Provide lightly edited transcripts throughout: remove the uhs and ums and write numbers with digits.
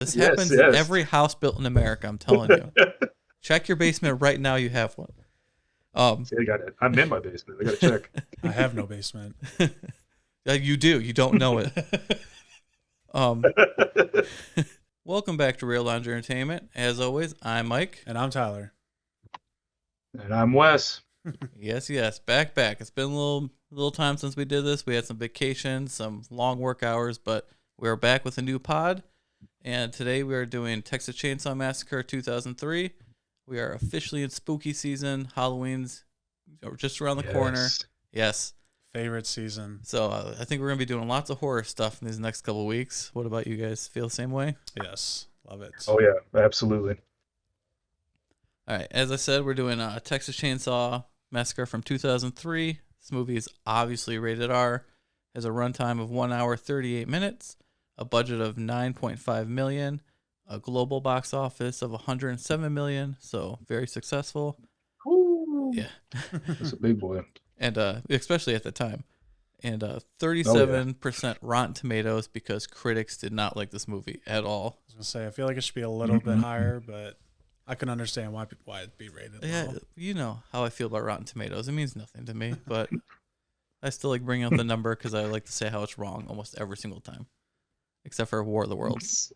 This Yes, happens in yes. every house built in America. I'm telling you. Check your basement right now. You have one. Um, See, I got it. I'm in my basement. I got to check. I have no basement. you do. You don't know it. Um, welcome back to Real Lounge Entertainment. As always, I'm Mike. And I'm Tyler. And I'm Wes. Yes. Back. It's been a little time since we did this. We had some vacations, some long work hours, but we're back with a new pod. And today we are doing Texas Chainsaw Massacre 2003. We are officially in spooky season. Halloween's just around the corner. Yes. Favorite season. So I think we're going to be doing lots of horror stuff in these next couple of weeks. What about you guys? Feel the same way? Yes. Love it. Oh, yeah. Absolutely. All right. As I said, we're doing Texas Chainsaw Massacre from 2003. This movie is obviously rated R. Has a runtime of 1 hour 38 minutes. A budget of $9.5 million. A global box office of $107 million. So very successful. Ooh. Yeah. That's a big boy. And especially at the time. And 37% Rotten Tomatoes because critics did not like this movie at all. I was going to say, I feel like it should be a little bit higher, but I can understand why it'd be rated Yeah, low. you know how I feel about Rotten Tomatoes. It means nothing to me, but I still like bringing up the number because I like to say how it's wrong almost every single time. Except for War of the Worlds.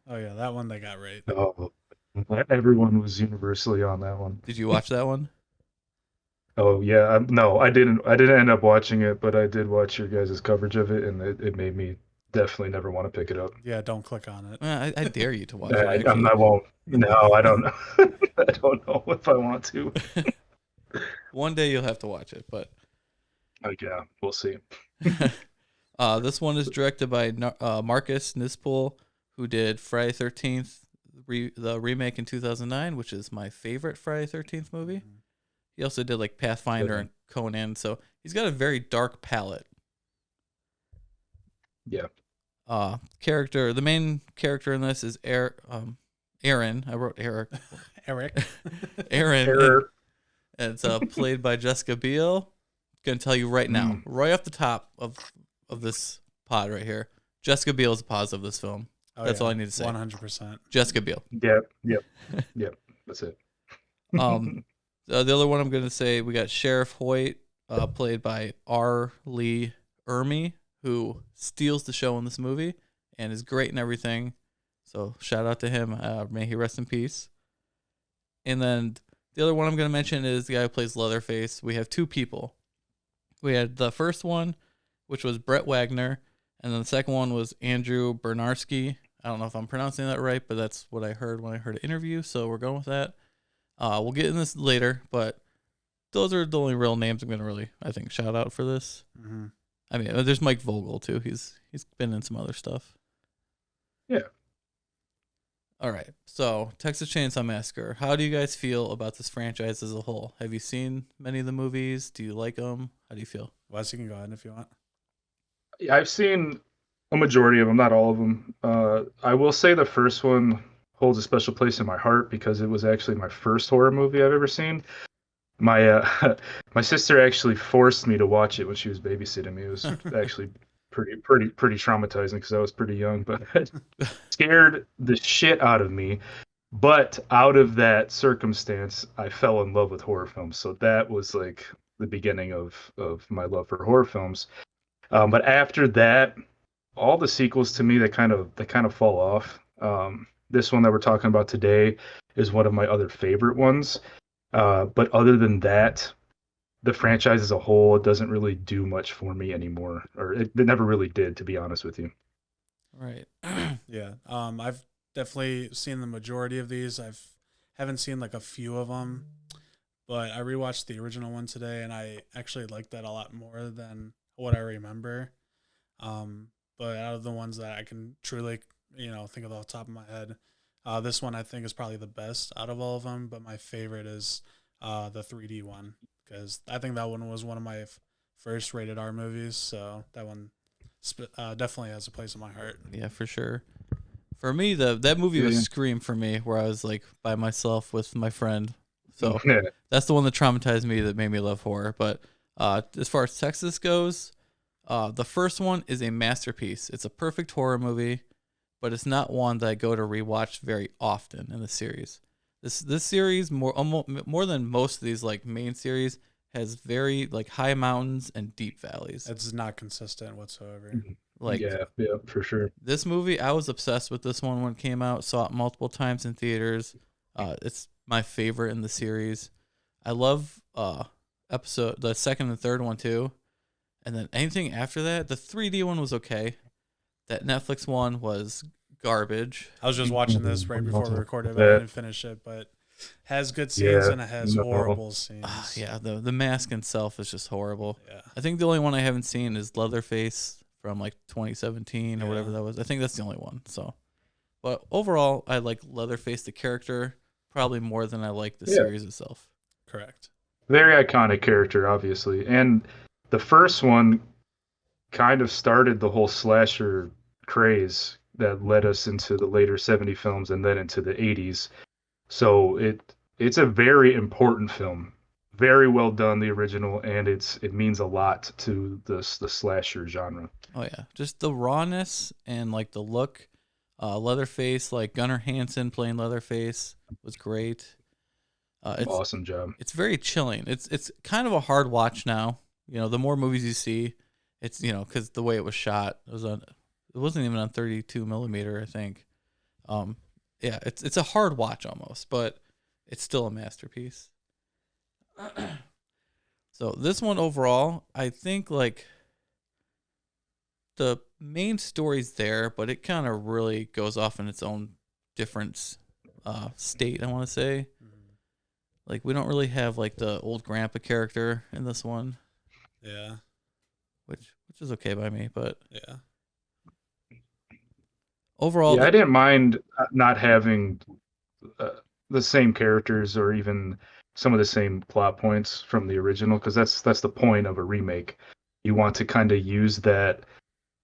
Oh, yeah, that one they got right. Oh, everyone was universally on that one. Did you watch that one? Oh, yeah. No, I didn't. I didn't end up watching it, but I did watch your guys' coverage of it, and it made me definitely never want to pick it up. Yeah, don't click on it. I dare you to watch it. I won't. No, I don't know. I don't know if I want to. One day you'll have to watch it, but Yeah, we'll see. this one is directed by Marcus Nispel, who did Friday 13th, the remake in 2009, which is my favorite Friday 13th movie. Mm-hmm. He also did like Pathfinder and Conan, so he's got a very dark palette. Yeah. The main character in this is Aaron. I wrote Eric. Eric. Aaron. And it's played by Jessica Biel. Gonna tell you right now, right off the top of this pod right here, Jessica Biel is the positive of this film. Oh, That's yeah, all I need to say. 100%. Jessica Biel. Yep. That's it. The other one I'm gonna say, we got Sheriff Hoyt, played by R. Lee Ermey, who steals the show in this movie and is great in everything. So shout out to him. May he rest in peace. And then the other one I'm going to mention is the guy who plays Leatherface. We have two people. We had the first one, which was Brett Wagner, and then the second one was Andrew Bernarski. I don't know if I'm pronouncing that right, but that's what I heard when I heard an interview, so we're going with that. We'll get in this later, but those are the only real names I'm going to really, I think, shout out for this. Mm-hmm. I mean, there's Mike Vogel, too. He's been in some other stuff. Yeah. All right. So, Texas Chainsaw Massacre. How do you guys feel about this franchise as a whole? Have you seen many of the movies? Do you like them? How do you feel? Wes, you can go ahead if you want. Yeah, I've seen a majority of them, not all of them. I will say the first one holds a special place in my heart because it was actually my first horror movie I've ever seen. My my sister actually forced me to watch it when she was babysitting me. It was actually pretty traumatizing because I was pretty young, but it scared the shit out of me. But out of that circumstance, I fell in love with horror films. So that was like the beginning of my love for horror films. But after that, all the sequels to me they kind of fall off. This one that we're talking about today is one of my other favorite ones. But other than that, the franchise as a whole, it doesn't really do much for me anymore, or it never really did, to be honest with you. Right. Yeah. I've definitely seen the majority of these. Haven't seen like a few of them, but I rewatched the original one today, and I actually liked that a lot more than what I remember. But out of the ones that I can truly, think of off the top of my head, this one I think is probably the best out of all of them. But my favorite is the 3D one, because I think that one was one of my first rated R movies. So that one definitely has a place in my heart. Yeah, for sure. For me, that movie was Scream for me, where I was like by myself with my friend. So that's the one that traumatized me, that made me love horror. But as far as Texas goes, the first one is a masterpiece. It's a perfect horror movie. but it's not one that I go to rewatch very often in the series. This series more than most of these like main series has very like high mountains and deep valleys. It's not consistent whatsoever. Like yeah, for sure. this movie, I was obsessed with this one when it came out. Saw it multiple times in theaters. It's my favorite in the series. I love the second and third one too. And then anything after that, the 3D one was okay. That Netflix one was garbage. I was just watching this right before we recorded, but I didn't finish it. But has good scenes and it has horrible scenes. Yeah, the mask itself is just horrible. Yeah. I think the only one I haven't seen is Leatherface from like 2017 or whatever that was. I think that's the only one. So, but overall, I like Leatherface the character probably more than I like the series itself. Correct. Very iconic character, obviously, and the first one kind of started the whole slasher craze that led us into the later 70 films and then into the 80s. So it's a very important film. Very well done, the original, and it means a lot to the slasher genre. Oh yeah, just the rawness and like the look. Leatherface, like Gunnar Hansen playing Leatherface was great. It's Awesome job. It's very chilling. It's kind of a hard watch now. You know, the more movies you see, it's because the way it was shot, it wasn't even on 32 millimeter, I think. Yeah, it's a hard watch almost, but it's still a masterpiece. So this one overall, I think like the main story's there, but it kind of really goes off in its own different state, I want to say. Like we don't really have like the old grandpa character in this one. Yeah. Which is okay by me, but yeah. Overall, yeah, I didn't mind not having the same characters or even some of the same plot points from the original, because that's the point of a remake. You want to kind of use that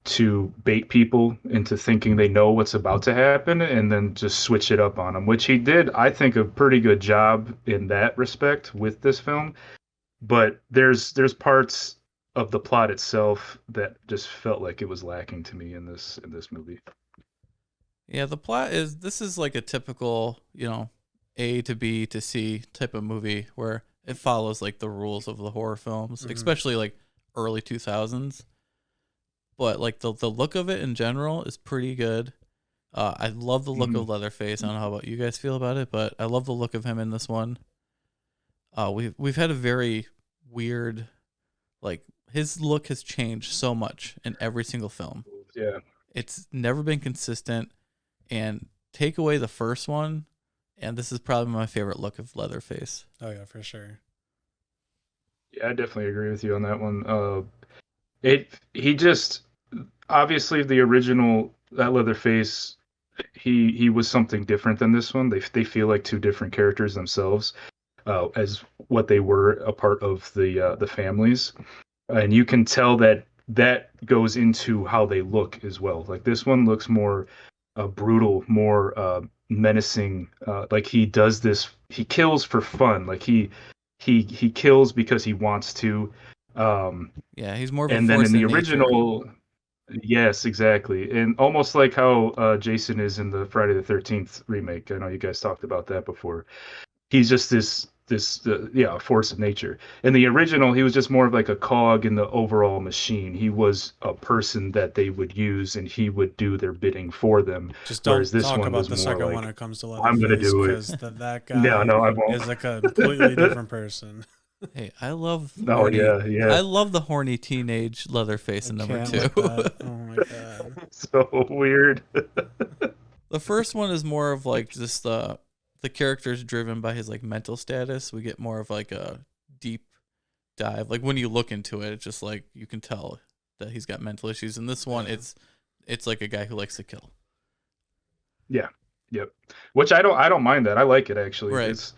to bait people into thinking they know what's about to happen and then just switch it up on them, which he did, I think, a pretty good job in that respect with this film. But there's parts of the plot itself that just felt like it was lacking to me in this movie. Yeah, the plot this is like a typical, A to B to C type of movie where it follows like the rules of the horror films, especially like early 2000s. But like the look of it in general is pretty good. I love the look of Leatherface. I don't know how about you guys feel about it, but I love the look of him in this one. We've had a very weird, like his look has changed so much in every single film. Yeah, it's never been consistent. And take away the first one, and this is probably my favorite look of Leatherface. Oh yeah, for sure. Yeah, I definitely agree with you on that one. He just obviously the original, that Leatherface, he was something different than this one. They feel like two different characters themselves, as what they were a part of the families, and you can tell that goes into how they look as well. Like this one looks more brutal, more menacing. Like he does this, he kills for fun. Like he kills because he wants to. Yeah, he's more of a and force then in the in original, yes, exactly, and almost like how Jason is in the Friday the 13th remake. I know you guys talked about that before. He's just this force of nature. In the original, he was just more of like a cog in the overall machine. He was a person that they would use, and he would do their bidding for them. Just don't Whereas this talk one about was the more second like, one when it comes to Leatherface. I'm gonna do it because that guy no, I won't. is a completely different person. Hey, I love Oh yeah. I love the horny teenage Leatherface in number 2. Oh my god. So weird. The first one is more of like just the character's driven by his like mental status. We get more of like a deep dive. Like when you look into it, it's just like you can tell that he's got mental issues. In this one, it's like a guy who likes to kill. Yeah. Yep. Which I don't mind that. I like it actually. Right.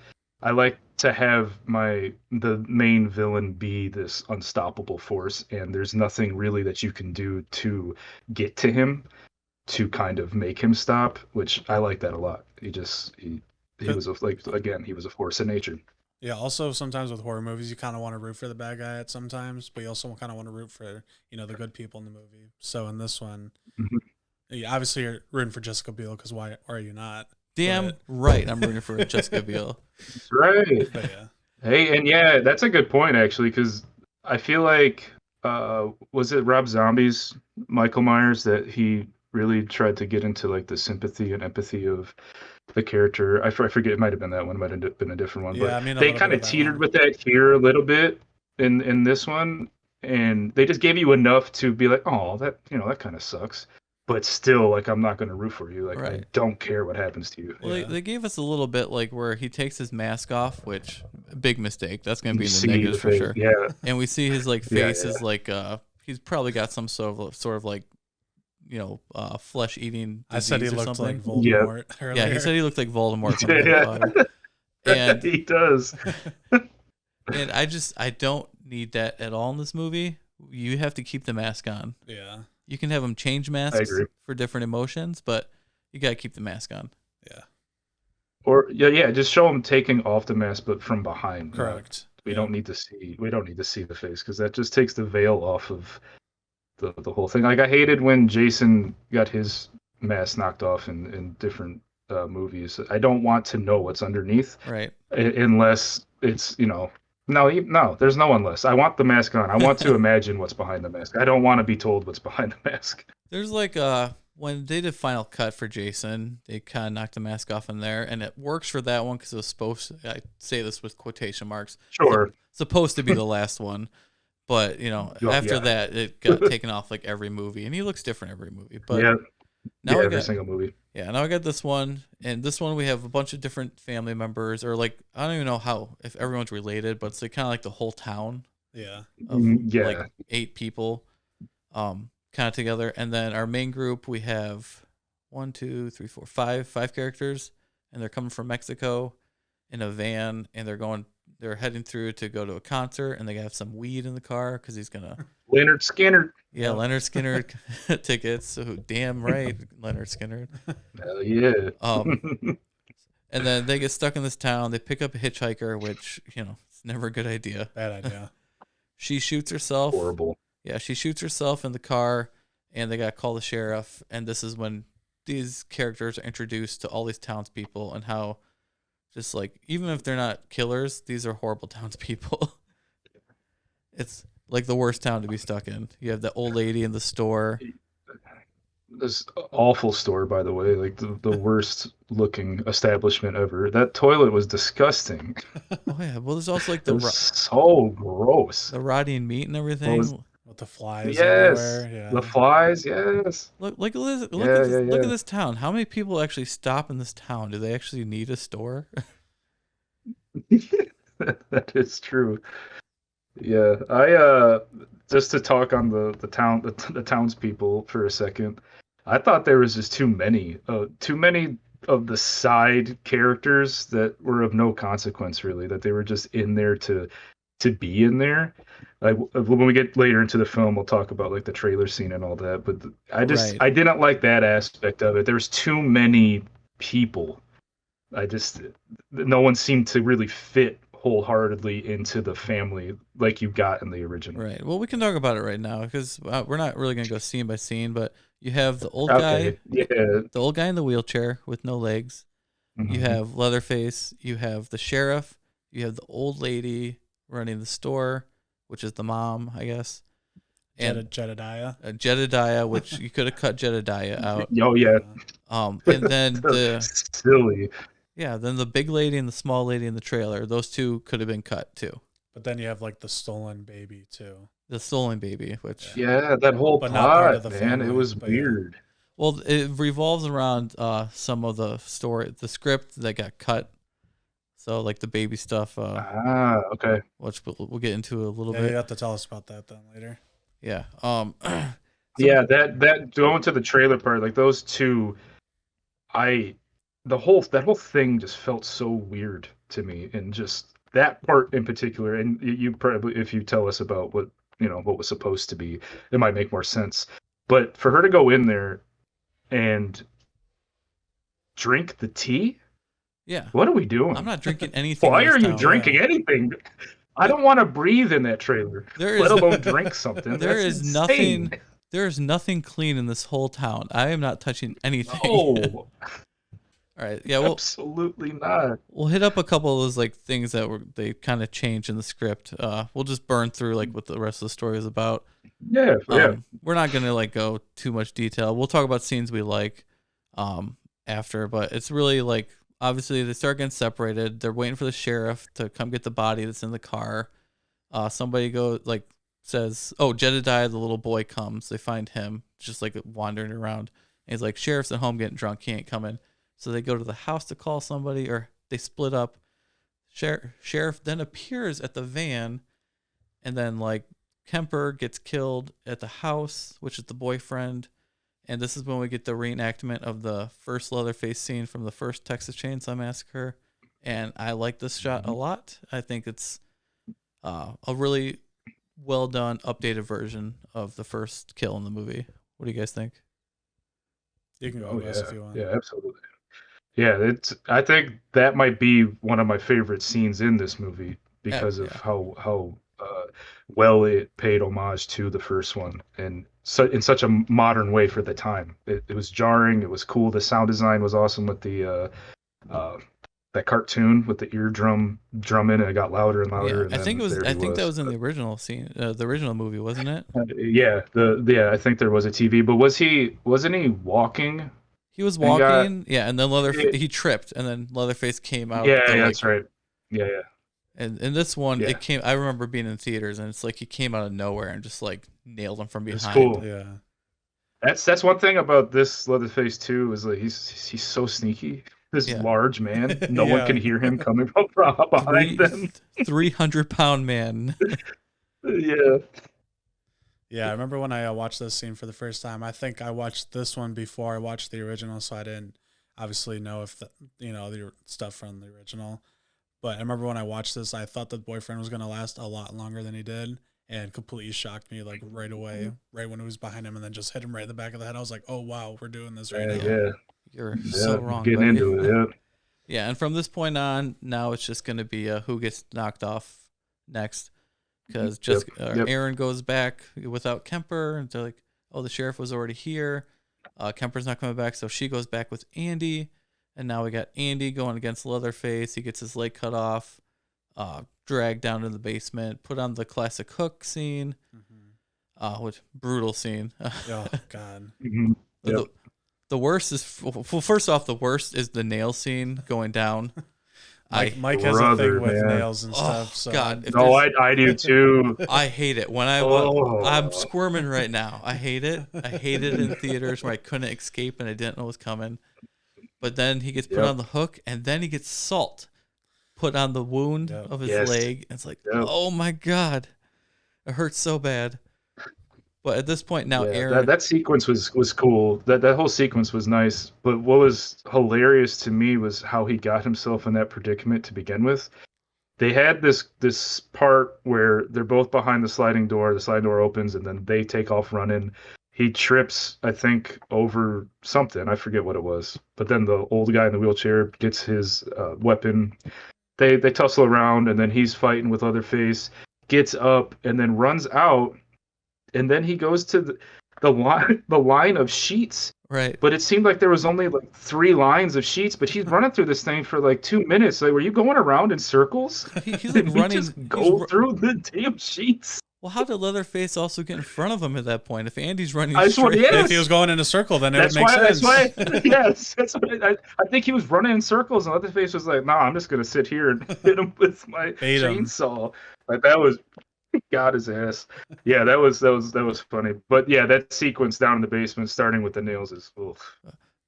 I like to have the main villain be this unstoppable force, and there's nothing really that you can do to get to him to kind of make him stop, which I like that a lot. He was he was a force of nature. Yeah, also sometimes with horror movies you kind of want to root for the bad guy at sometimes, but you also kind of want to root for, the good people in the movie. So in this one, Yeah, obviously you're rooting for Jessica Biel because why are you not? Damn But, right, I'm rooting for Jessica Biel. That's right. but yeah, Hey, and yeah, that's a good point actually, because I feel like was it Rob Zombie's Michael Myers that he really tried to get into like the sympathy and empathy of the character. I forget, it might have been that one, it might have been a different one, yeah. but I mean, a they little bit kind of of that teetered one. with that here a little bit in this one, and they just gave you enough to be like, oh, that that kind of sucks, but still, like, I'm not going to root for you. Like, I Right. don't care what happens to you. Well, Yeah. they gave us a little bit like where he takes his mask off, which big mistake. That's gonna You be in the see negatives the for face, sure. yeah, And we see his like yeah, face yeah. is like he's probably got some sort of like flesh eating disease I said he or looked something. like Voldemort earlier. Yeah, he said he looked like Voldemort from Harry Yeah. Potter. And He does. and I don't need that at all in this movie. You have to keep the mask on. Yeah, You can have him change masks agree. for different emotions, but you gotta keep the mask on. yeah, Or yeah, just show him taking off the mask, but from behind. correct. We Yep. don't need to see the face, because that just takes the veil off of the whole thing. Like, I hated when Jason got his mask knocked off in different movies. I don't want to know what's underneath Right. Unless it's no, there's no unless. I want the mask on. I want to imagine what's behind the mask. I don't want to be told what's behind the mask. There's like when they did Final Cut for Jason, they kind of knocked the mask off in there, and it works for that one because it was supposed to, I say this with quotation marks, Sure. supposed to be the last one, but after yeah. that it got taken off like every movie, and he looks different every movie. But Yeah, now every single movie. yeah, now I got this one, and this one we have a bunch of different family members, or like I don't even know if everyone's related, but it's like kind of like the whole town Yeah, of Yeah. like 8 people, kind of together. And then our main group, we have 1, 2, 3, 4, 5 characters, and they're coming from Mexico in a van, and they're heading through to go to a concert, and they have some weed in the car because he's gonna Leonard Skinner. yeah, Leonard Skinner tickets. So damn right, Leonard Skinner. Hell yeah. And then they get stuck in this town. They pick up a hitchhiker, which it's never a good idea. bad idea. She shoots herself. Horrible. Yeah, she shoots herself in the car, and they got to call the sheriff. And this is when these characters are introduced to all these townspeople and how, just like, even if they're not killers, these are horrible townspeople. It's like the worst town to be stuck in. You have the old lady in the store. This awful store, by the way, like the worst looking establishment ever. That toilet was disgusting. Oh yeah, well there's also like It was so gross. the rotting meat and everything. With the flies Yes, everywhere. Yeah. the flies. Yes. Look at Yeah, this, yeah, look at yeah. this town. How many people actually stop in this town? Do they actually need a store? That is true. Yeah, just to talk on the townspeople for a second. I thought there was just too many of the side characters that were of no consequence, really. That they were just in there to be in there. Like, when we get later into the film, we'll talk about like the trailer scene and all that. But Right. I didn't like that aspect of it. There was too many people. No one seemed to really fit wholeheartedly into the family like you got in the original. Right. Well, we can talk about it right now because we're not really gonna go scene by scene. But you have the old guy, Yeah. the old guy in the wheelchair with no legs. You Mhm. have Leatherface. You have the sheriff. You have the old lady running the store, which is the mom, I guess. And Jedediah. Jedediah, which you could have cut Jedediah out. Oh yeah. And then Silly. then the big lady and the small lady in the trailer. Those two could have been cut too. But then you have like the stolen baby too. The stolen baby, which Yeah, that whole But not part of plot, the man. It family, was but yeah. weird. well, it revolves around some of the story, the script that got cut. So like the baby stuff, Okay. which we'll get into a little Yeah, you bit. have to tell us about that then later. Yeah. Yeah, that going to the trailer part, like those two, that whole thing just felt so weird to me, and just that part in particular. And you probably, if you tell us about what was supposed to be, it might make more sense. But for her to go in there and drink the tea, Yeah. what are we doing? I'm not drinking anything. Why in this are you town. drinking anything? I don't want to breathe in that trailer, There let is alone drink something. there That's is insane. nothing. There's nothing clean in this whole town. I am not touching anything. Oh, All right. Yeah. absolutely not. We'll hit up a couple of those like things that they kind of changed in the script. We'll just burn through like what the rest of the story is about. Yeah, yeah. We're not gonna like go too much detail. We'll talk about scenes we like after, but it's really like obviously they start getting separated. They're waiting for the sheriff to come get the body that's in the car. Somebody says, "Oh, Jedediah, the little boy comes." They find him just like wandering around. And he's like, "Sheriff's at home getting drunk. He ain't coming." So they go to the house to call somebody, or they split up. Sheriff then appears at the van, and then like Kemper gets killed at the house, which is the boyfriend. And this is when we get the reenactment of the first Leatherface scene from the first Texas Chainsaw Massacre. And I like this shot a lot. I think it's a really well done, updated version of the first kill in the movie. What do you guys think? You can go if you want. Yeah, absolutely. Yeah, I think that might be one of my favorite scenes in this movie because of how well it paid homage to the first one, and so in such a modern way for the time. It was jarring. It was cool. The sound design was awesome with the that cartoon with the eardrum drumming, and it got louder and louder. Yeah, and I think it was. I think that was in the original scene, the original movie, wasn't it? I think there was a TV, but wasn't he walking? He was walking, and then he tripped, and then Leatherface came out. Yeah, that's right. Yeah. And in this one, it came. I remember being in theaters, and it's like he came out of nowhere and just like nailed him from behind. It's cool. Yeah, that's one thing about this Leatherface too, is like he's so sneaky. This large man, no one can hear him coming from behind them. 300-pound man. Yeah. Yeah, I remember when I watched this scene for the first time. I think I watched this one before I watched the original, so I didn't obviously know if the stuff from the original. But I remember when I watched this, I thought the boyfriend was gonna last a lot longer than he did, and completely shocked me like right away, right when it was behind him, and then just hit him right in the back of the head. I was like, "Oh wow, we're doing this right now." Yeah, you're so wrong. Getting buddy. into it, yeah. Yeah, and from this point on, now it's just gonna be who gets knocked off next. Because Aaron goes back without Kemper, and they're like, "Oh, the sheriff was already here. Kemper's not coming back," so she goes back with Andy, and now we got Andy going against Leatherface. He gets his leg cut off, dragged down to the basement, put on the classic hook scene, which brutal scene. Oh God. The worst is first off, the worst is the nail scene going down. Mike has a thing with nails and stuff. So. God, I do too. I hate it when I'm squirming right now. I hate it. I hated it in theaters where I couldn't escape and I didn't know what was coming. But then he gets put on the hook, and then he gets salt put on the wound of his leg. And it's like, oh my God, it hurts so bad. But at this point now, Aaron, that sequence was cool. That whole sequence was nice. But what was hilarious to me was how he got himself in that predicament to begin with. They had this part where they're both behind the sliding door. The sliding door opens, and then they take off running. He trips, I think, over something. I forget what it was. But then the old guy in the wheelchair gets his weapon. They tussle around, and then he's fighting with Leatherface. Gets up and then runs out. And then he goes to the line of sheets. Right. But it seemed like there was only like 3 lines of sheets, but he's running through this thing for like 2 minutes. Like, were you going around in circles? He's like running. Just go through the damn sheets. Well, how did Leatherface also get in front of him at that point? If Andy's running straight, if he was going in a circle, then it would make sense. That's why I think he was running in circles, and Leatherface was like, "No, I'm just gonna sit here and hit him with my chainsaw." Like that was. Got his ass. Yeah, that was funny. But yeah, that sequence down in the basement, starting with the nails, is. Oof.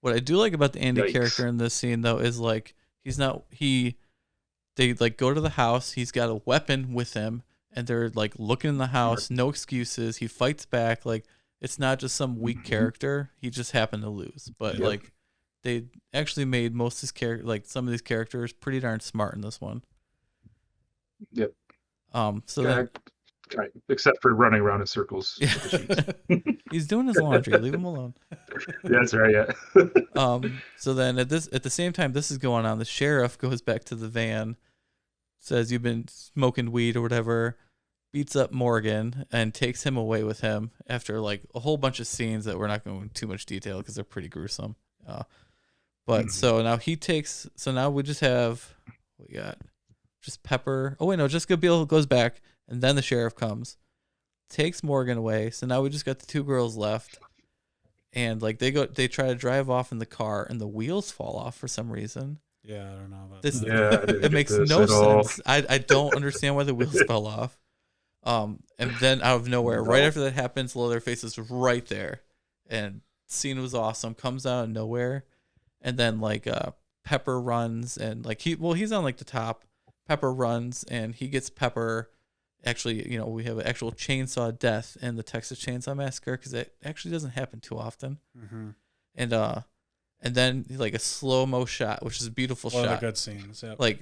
What I do like about the Andy character in this scene, though, is like they like go to the house. He's got a weapon with him, and they're like looking in the house. No excuses. He fights back. Like it's not just some weak character. He just happened to lose. But like they actually made most of his character, like some of these characters, pretty darn smart in this one. Yep. So then. Except for running around in circles. He's doing his laundry. Leave him alone. That's right. Yeah. So then at the same time this is going on, the sheriff goes back to the van, says you've been smoking weed or whatever. beats up Morgan and takes him away with him after like a whole bunch of scenes that we're not going into too much detail because they're pretty gruesome. But so now now we just have, we got just Pepper. Oh wait, no, Jessica Biel goes back, and then the sheriff comes, takes Morgan away. So now we just got the two girls left, and like they try to drive off in the car, and the wheels fall off for some reason. Yeah, I don't know about This, that. Yeah, it makes no sense. I don't understand why the wheels fell off. And then out of nowhere, right after that happens, Leatherface is right there, and scene was awesome. Comes out of nowhere, and then like Pepper runs, and like he's on like the top. Pepper runs, and he gets Pepper. Actually, we have an actual chainsaw death in the Texas Chainsaw Massacre because it actually doesn't happen too often. Mm-hmm. And then like a slow-mo shot, which is a beautiful shot. One of the good scenes. Yep. Like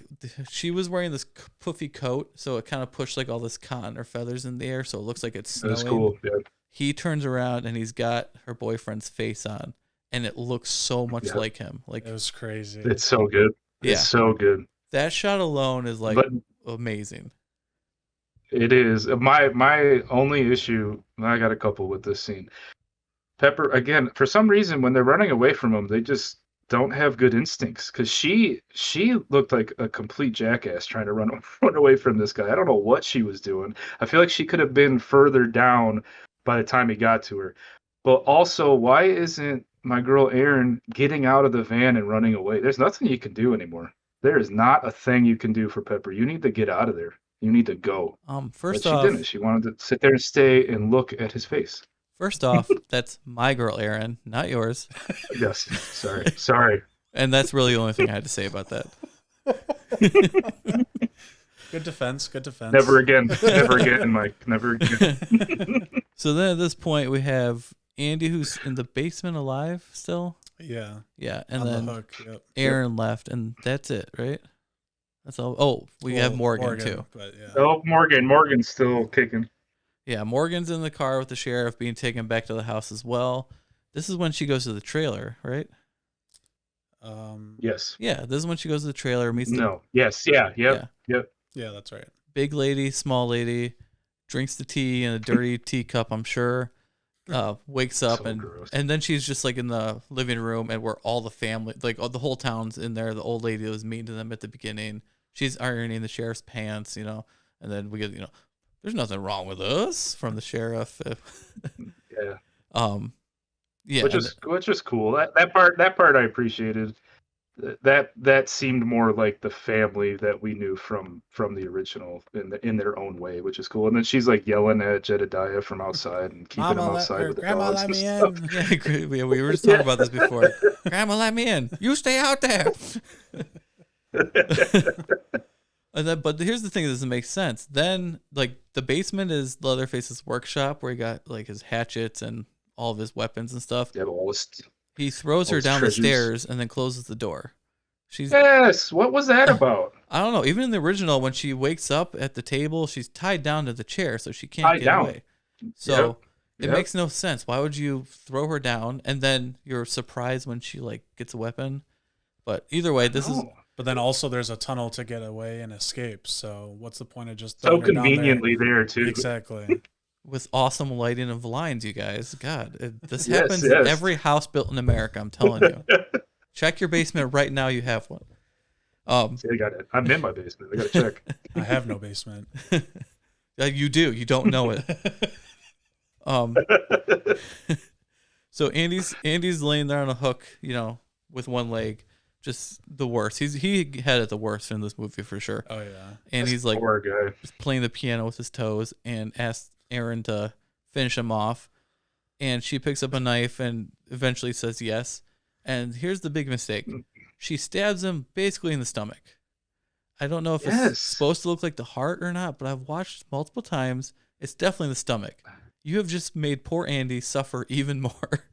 she was wearing this puffy coat, so it kind of pushed like all this cotton or feathers in the air, so it looks like it's snowing. That's cool. Yeah. He turns around and he's got her boyfriend's face on, and it looks so much like him. Like it was crazy. It's so good. Yeah. It's so good. That shot alone is like amazing. It is. My only issue, I got a couple with this scene. Pepper, again, for some reason, when they're running away from him, they just don't have good instincts. Because she looked like a complete jackass trying to run away from this guy. I don't know what she was doing. I feel like she could have been further down by the time he got to her. But also, why isn't my girl Erin getting out of the van and running away? There's nothing you can do anymore. There is not a thing you can do for Pepper. You need to get out of there. You need to go. First but off, she didn't. She wanted to sit there and stay and look at his face. First off, that's my girl Erin, not yours. Yes. Sorry. And that's really the only thing I had to say about that. Good defense. Never again, Mike. Never again. So then at this point we have Andy, who's in the basement alive still. Yeah. Yeah, and on then the hook. Yep. Aaron left, and that's it, right? That's all. Oh, we have Morgan too. But yeah. Oh, Morgan's still kicking. Yeah, Morgan's in the car with the sheriff being taken back to the house as well. This is when she goes to the trailer, right? Yes. Yeah, this is when she goes to the trailer, meets the... No. Yes. Yeah. Yep. Yep. Yeah, that's right. Big lady, small lady, drinks the tea in a dirty teacup, I'm sure. Wakes up, So gross. and then she's just like in the living room, and where all the family, like the whole town's in there. The old lady that was mean to them at the beginning, she's ironing the sheriff's pants, and then we get, there's nothing wrong with us from the sheriff. Yeah. Yeah. Which is cool. That part I appreciated. That seemed more like the family that we knew from the original in their own way, which is cool. And then she's like yelling at Jedediah from outside and keeping him outside with the Grandma, dogs let and me stuff. in. Yeah, we were just talking about this before. Grandma, let me in. You stay out there. But here's the thing that doesn't make sense. Then, like, the basement is Leatherface's workshop where he got like his hatchets and all of his weapons and stuff. Yeah, He throws her down treasures. the stairs and then closes the door. Yes. What was that about? I don't know. Even in the original, when she wakes up at the table, she's tied down to the chair, so she can't get away. So it makes no sense. Why would you throw her down and then you're surprised when she like gets a weapon? But either way, this is. But then also there's a tunnel to get away and escape. So what's the point of just so conveniently there too? Exactly. With awesome lighting of lines, you guys. God, this happens in every house built in America. I'm telling you. Check your basement right now. You have one. See, I got it. I'm in my basement. I got to check. I have no basement. You do. You don't know it. So Andy's laying there on a hook, with one leg. Just the worst. He had it the worst in this movie for sure. Oh yeah. And he's like poor guy. just playing the piano with his toes and asks Erin to finish him off. And she picks up a knife and eventually says yes. And here's the big mistake. She stabs him basically in the stomach. I don't know if it's supposed to look like the heart or not, but I've watched multiple times. It's definitely the stomach. You have just made poor Andy suffer even more.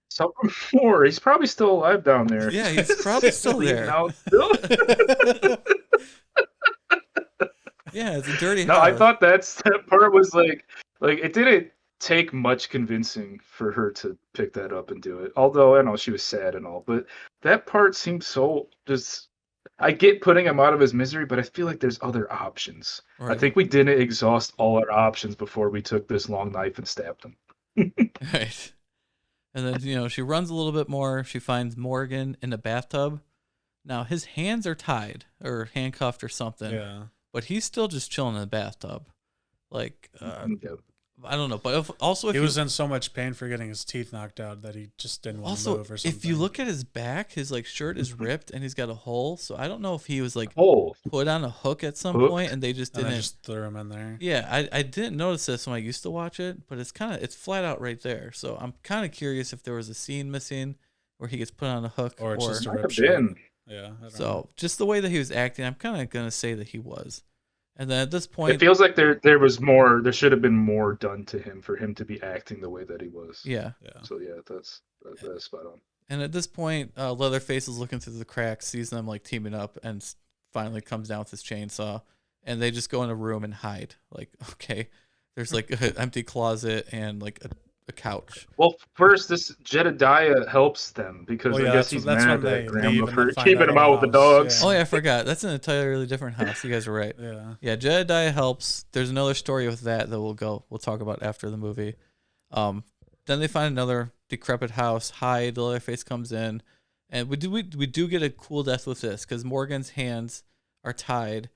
Something more. He's probably still alive down there. Yeah, he's probably still there. Yeah, it's a dirty house. No, I thought that part was like it didn't take much convincing for her to pick that up and do it. Although I know she was sad and all, but that part seemed so just I get putting him out of his misery, but I feel like there's other options. Right. I think we didn't exhaust all our options before we took this long knife and stabbed him. Right. And then, she runs a little bit more. She finds Morgan in a bathtub. Now, his hands are tied or handcuffed or something. Yeah. But he's still just chilling in the bathtub. Like, Yeah. I don't know. But if He was in so much pain for getting his teeth knocked out that he just didn't want to move or something. if you look at his back, his shirt is ripped and he's got a hole. So I don't know if he was put on a hook at some point and they just and didn't. they just threw him in there. Yeah, I didn't notice this when I used to watch it, but it's flat out right there. So I'm kind of curious if there was a scene missing where he gets put on a hook Or it's just a Might rip have shot. been. Yeah. I don't know. So just the way that he was acting, I'm kind of gonna say that he was. And then at this point, It feels like there was more. There should have been more done to him for him to be acting the way that he was. yeah. Yeah. So yeah, that's spot on. And at this point, Leatherface is looking through the cracks, sees them teaming up, and finally comes down with his chainsaw. And they just go in a room and hide. Like, okay, there's an empty closet and a couch. Well, first, this Jedediah helps them because Well, yeah, I guess that's he's when mad they at leave Grandma and for then find keeping out him all out with the the house, dogs. Oh yeah, I forgot. That's an entirely different house. You guys are right. Yeah. Yeah, Jedediah helps. There's another story with that we'll talk about after the movie. Then they find another decrepit house. The Leatherface comes in, and we do get a cool death with this because Morgan's hands are tied,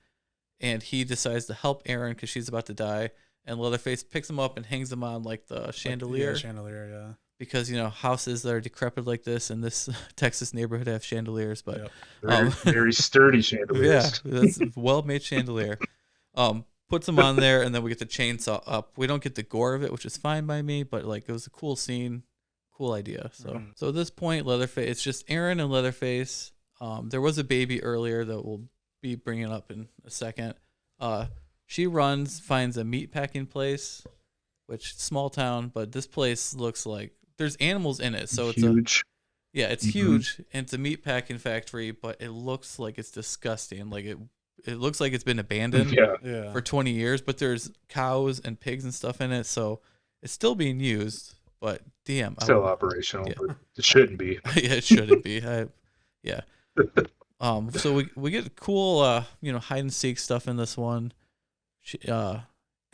and he decides to help Erin because she's about to die. And Leatherface picks him up and hangs him on the chandelier. Chandelier, yeah. Because houses that are decrepit like this in this Texas neighborhood have chandeliers, but Very, very sturdy chandeliers. yeah, that's a well-made chandelier. Puts them on there, and then we get the chainsaw up. We don't get the gore of it, which is fine by me, but it was a cool scene, cool idea. So at this point, Leatherface, it's just Erin and Leatherface. There was a baby earlier that we'll be bringing up in a second. She runs, finds a meat packing place, which small town, but this place looks like there's animals in it, so it's huge. It's huge, and it's a meat packing factory, but it looks like it's disgusting. It looks like it's been abandoned for 20 years, but there's cows and pigs and stuff in it, so it's still being used. But damn, Still operational, but it shouldn't be. Yeah, it shouldn't be. So we get cool, hide and seek stuff in this one. She, God,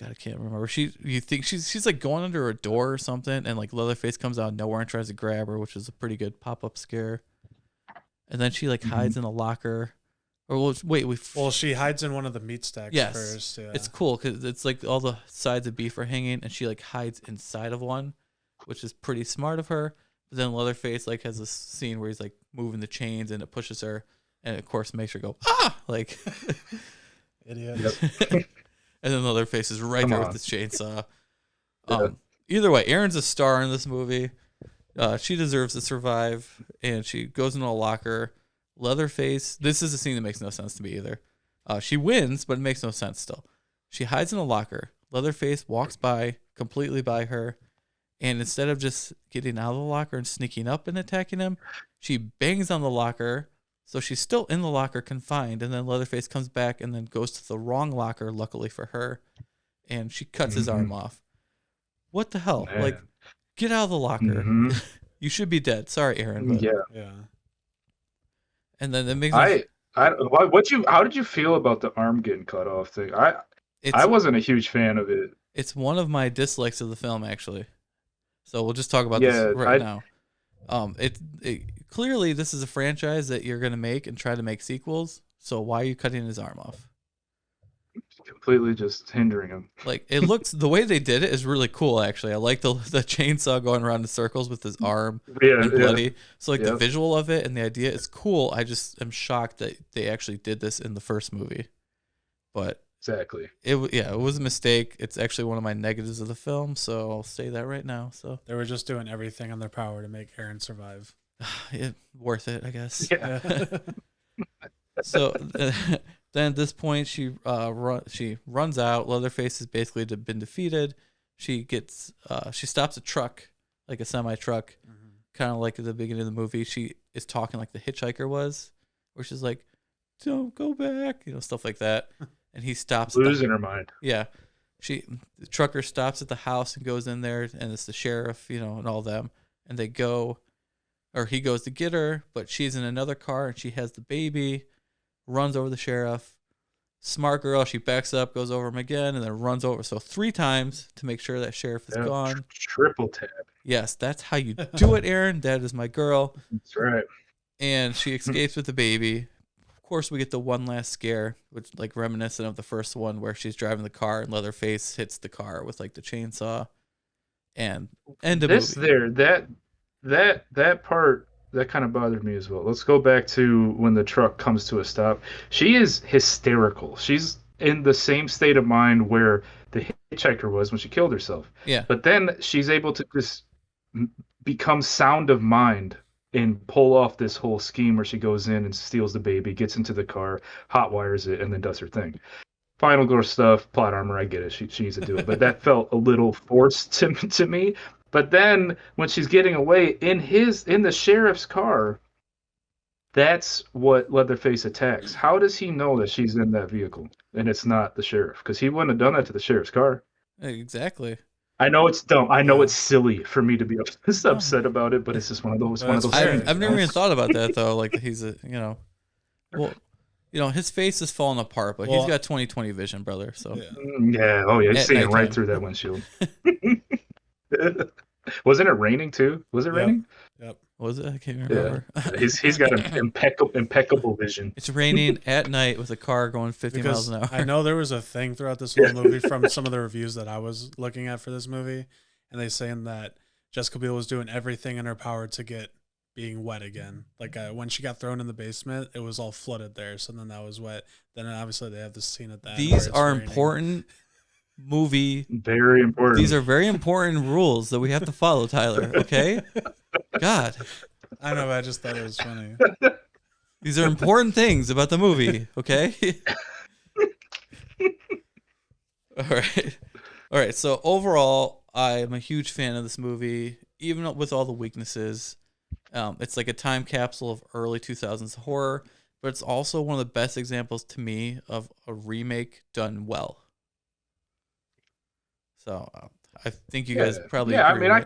I can't remember. You think she's going under a door or something, and Leatherface comes out of nowhere and tries to grab her, which is a pretty good pop-up scare. And then she hides in a locker. Or she hides in one of the meat stacks first. Yeah. It's cool because it's all the sides of beef are hanging, and she hides inside of one, which is pretty smart of her. But then Leatherface has a scene where he's moving the chains, and it pushes her, and it, of course makes her go Idiot. Yep. And then Leatherface is right there with his chainsaw. Yeah. Either way, Erin's a star in this movie. She deserves to survive, and she goes into a locker. Leatherface, this is a scene that makes no sense to me either. She wins, but it makes no sense still. She hides in a locker. Leatherface walks completely by her, and instead of just getting out of the locker and sneaking up and attacking him, she bangs on the locker. So she's still in the locker confined, and then Leatherface comes back and then goes to the wrong locker, luckily for her, and she cuts his arm off. What the hell? Man. Get out of the locker. You should be dead. Sorry, Erin. But... Yeah. And then it makes how did you feel about the arm getting cut off thing? I wasn't a huge fan of it. It's one of my dislikes of the film, actually. So we'll just talk about this right now. Clearly, this is a franchise that you're going to make and try to make sequels. So why are you cutting his arm off? Completely just hindering him. It looks, the way they did it is really cool, actually. I like the chainsaw going around in circles with his arm and bloody. So the visual of it and the idea is cool. I just am shocked that they actually did this in the first movie. But exactly. It was a mistake. It's actually one of my negatives of the film, so I'll say that right now. So they were just doing everything in their power to make Erin survive. Worth it, I guess. Yeah. So then at this point, she runs out. Leatherface has basically been defeated. She stops a truck, like a semi truck, kind of like at the beginning of the movie. She is talking like the hitchhiker was, where she's like, "Don't go back," stuff like that. And he stops. Losing her mind. Yeah. The trucker stops at the house and goes in there, and it's the sheriff, and all them. And he goes to get her, but she's in another car and she has the baby. runs over the sheriff. Smart girl, she backs up, goes over him again, and then runs over. So 3 times to make sure that sheriff is gone. Triple tap. Yes, that's how you do it, Aaron. That is my girl. That's right. And she escapes with the baby. Of course, we get the one last scare, which like reminiscent of the first one, where she's driving the car and Leatherface hits the car with like the chainsaw. And end of movie. That part that kind of bothered me as well. Let's go back to when the truck comes to a stop. She is hysterical. She's in the same state of mind where the hitchhiker was when she killed herself. Yeah. But then she's able to just become sound of mind and pull off this whole scheme where she goes in and steals the baby, gets into the car, hot wires it, and then does her thing. Final girl stuff, plot armor, I get it. She needs to do it. But that felt a little forced to me. But then when she's getting away in the sheriff's car, that's what Leatherface attacks. How does he know that she's in that vehicle and it's not the sheriff? Because he wouldn't have done that to the sheriff's car. Exactly. I know it's dumb. I know it's silly for me to be upset about it, but it's just one of those things. I've never even thought about that though. Like he's his face is falling apart, but he's got 20/20 vision, brother. So he's seeing right through that windshield. Wasn't it raining too? Was it raining? Yep. Was it? I can't remember. Yeah. He's got an impeccable vision. It's raining at night with a car going 50 miles an hour. I know there was a thing throughout this whole movie from some of the reviews that I was looking at for this movie, and they saying that Jessica Biel was doing everything in her power to get being wet again. Like when she got thrown in the basement, it was all flooded there, so then that was wet. Then obviously they have this scene at that. These are important movie. Very important. These are very important rules that we have to follow, Tyler. Okay. God. I know, but I just thought it was funny. These are important things about the movie, okay? All right. So overall, I'm a huge fan of this movie, even with all the weaknesses. It's like a time capsule of early 2000s horror, but it's also one of the best examples to me of a remake done well. So I think you guys probably agree. I mean, I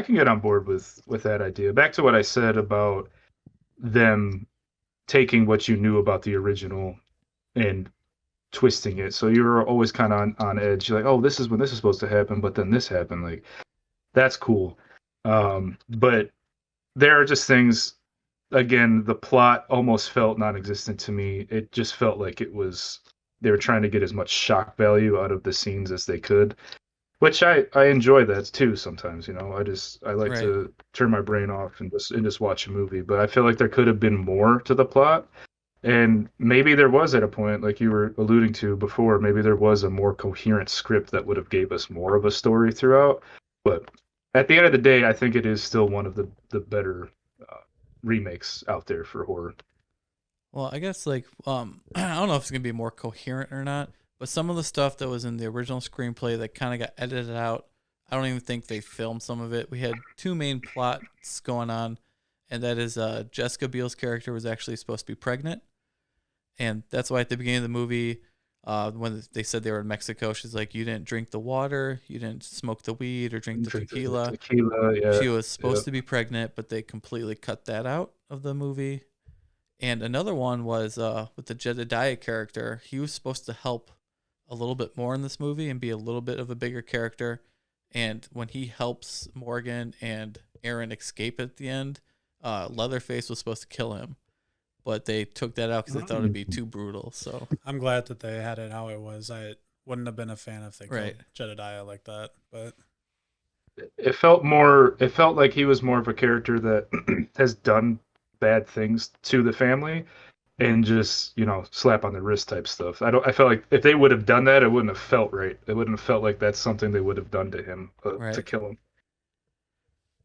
can get on board with that idea. Back to what I said about them taking what you knew about the original and twisting it. So you're always kind of on edge. You're like, oh, this is when this is supposed to happen, but then this happened. Like, that's cool. But there are just things. Again, the plot almost felt non-existent to me. It just felt like they were trying to get as much shock value out of the scenes as they could. Which I enjoy that too sometimes, I like to turn my brain off and just watch a movie. But I feel like there could have been more to the plot. And maybe there was at a point, like you were alluding to before, maybe there was a more coherent script that would have gave us more of a story throughout. But at the end of the day, I think it is still one of the better remakes out there for horror. Well, I guess I don't know if it's gonna be more coherent or not. But some of the stuff that was in the original screenplay that kind of got edited out, I don't even think they filmed some of it. We had 2 main plots going on, and that is Jessica Biel's character was actually supposed to be pregnant. And that's why at the beginning of the movie, when they said they were in Mexico, she's like, you didn't drink the water, you didn't smoke the weed or drink the tequila. She was supposed to be pregnant, but they completely cut that out of the movie. And another one was with the Jedediah character. He was supposed to help a little bit more in this movie and be a little bit of a bigger character. And when he helps Morgan and Aaron escape at the end, Leatherface was supposed to kill him, but they took that out because they thought it'd be too brutal. So I'm glad that they had it how it was. I wouldn't have been a fan if they killed Jedediah like that, but it felt like he was more of a character that has done bad things to the family and just, slap on the wrist type stuff. I felt like if they would have done that, it wouldn't have felt right. It wouldn't have felt like that's something they would have done to him to kill him.